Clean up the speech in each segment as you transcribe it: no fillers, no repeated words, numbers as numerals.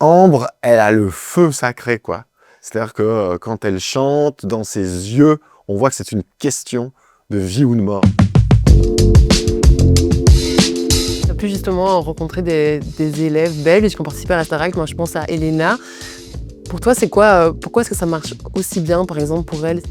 Ambre, elle a le feu sacré, quoi. C'est-à-dire que quand elle chante, dans ses yeux, on voit que c'est une question de vie ou de mort. Tu as pu justement rencontrer des élèves belges qui ont participé à la Starac. Moi, je pense à Elena. Pour toi, c'est quoi, pourquoi est-ce que ça marche aussi bien, par exemple, pour elle?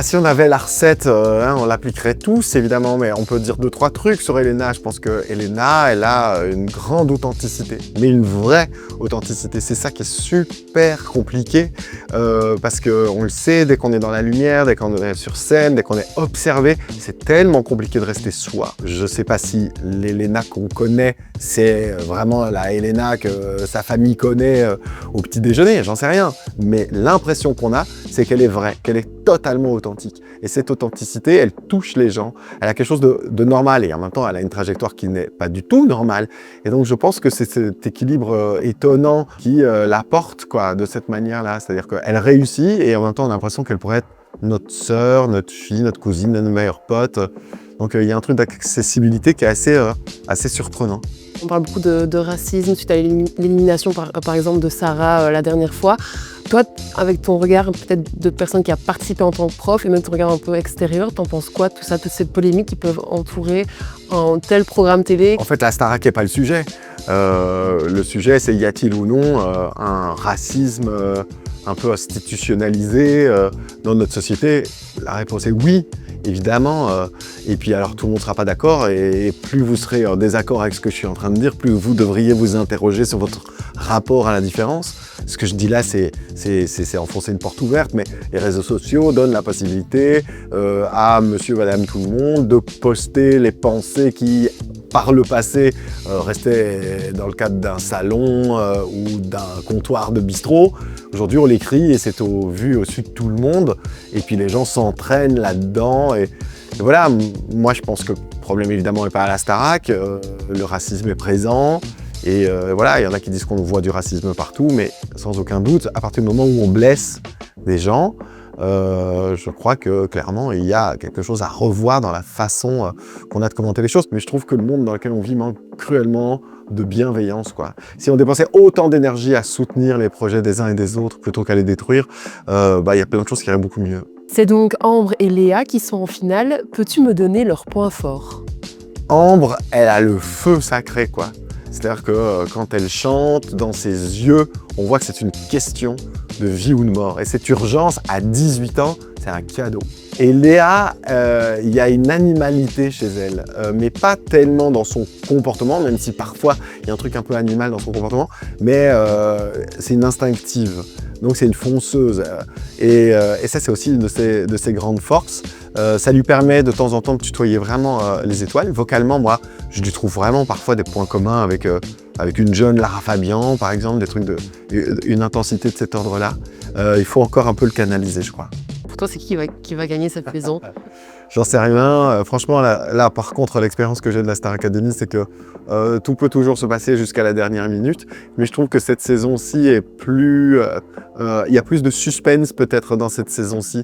Si on avait la recette, on l'appliquerait tous, évidemment, mais on peut dire 2-3 trucs sur Elena. Je pense que Elena, elle a une grande authenticité, mais une vraie authenticité. C'est ça qui est super compliqué, parce qu'on le sait, dès qu'on est dans la lumière, dès qu'on est sur scène, dès qu'on est observé, c'est tellement compliqué de rester soi. Je ne sais pas si l'Elena qu'on connaît, c'est vraiment la Elena que sa famille connaît au petit déjeuner, j'en sais rien. Mais l'impression qu'on a, c'est qu'elle est vraie, qu'elle est totalement authentique. Et cette authenticité, elle touche les gens. Elle a quelque chose de normal et en même temps, elle a une trajectoire qui n'est pas du tout normale. Et donc, je pense que c'est cet équilibre étonnant qui la porte, quoi, de cette manière-là. C'est-à-dire qu'elle réussit et en même temps, on a l'impression qu'elle pourrait être notre sœur, notre fille, notre cousine, notre meilleure pote. Donc, il y a un truc d'accessibilité qui est assez surprenant. On parle beaucoup de racisme suite à l'élimination, par exemple, de Sarah la dernière fois. Toi, avec ton regard peut-être de personne qui a participé en tant que prof et même ton regard un peu extérieur, t'en penses quoi de tout ça, toute cette polémique qui peuvent entourer un tel programme télé? En fait, la Starac n'est pas le sujet. Le sujet, c'est y a-t-il ou non un racisme un peu institutionnalisé dans notre société? La réponse est oui, évidemment. Et puis alors, tout le monde ne sera pas d'accord et plus vous serez en désaccord avec ce que je suis en train de dire, plus vous devriez vous interroger sur votre rapport à la différence. Ce que je dis là, c'est enfoncer une porte ouverte, mais les réseaux sociaux donnent la possibilité à monsieur, madame, tout le monde de poster les pensées qui, par le passé, restaient dans le cadre d'un salon ou d'un comptoir de bistrot. Aujourd'hui, on l'écrit et c'est vu au-dessus de tout le monde. Et puis les gens s'entraînent là-dedans. Et voilà, moi je pense que le problème évidemment n'est pas à la Starac. Le racisme est présent. Et voilà, il y en a qui disent qu'on voit du racisme partout, mais sans aucun doute, à partir du moment où on blesse des gens, je crois que clairement, il y a quelque chose à revoir dans la façon qu'on a de commenter les choses. Mais je trouve que le monde dans lequel on vit manque cruellement de bienveillance, quoi. Si on dépensait autant d'énergie à soutenir les projets des uns et des autres plutôt qu'à les détruire, y a plein de choses qui iraient beaucoup mieux. C'est donc Ambre et Léa qui sont en finale. Peux-tu me donner leurs points forts? Ambre, elle a le feu sacré, quoi. C'est-à-dire que quand elle chante, dans ses yeux, on voit que c'est une question de vie ou de mort. Et cette urgence, à 18 ans, c'est un cadeau. Et Léa, il y a une animalité chez elle, mais pas tellement dans son comportement, même si parfois il y a un truc un peu animal dans son comportement, mais c'est une instinctive. Donc c'est une fonceuse. Et ça, c'est aussi une de ses grandes forces. Ça lui permet de temps en temps de tutoyer vraiment les étoiles. Vocalement, moi, je lui trouve vraiment parfois des points communs avec une jeune Lara Fabian, par exemple, des trucs une intensité de cet ordre-là. Il faut encore un peu le canaliser, je crois. Pour toi, c'est qui va gagner cette saison? J'en sais rien. Franchement, là, par contre, l'expérience que j'ai de la Star Academy, c'est que tout peut toujours se passer jusqu'à la dernière minute. Mais je trouve que cette saison-ci est plus... il y a plus de suspense peut-être dans cette saison-ci.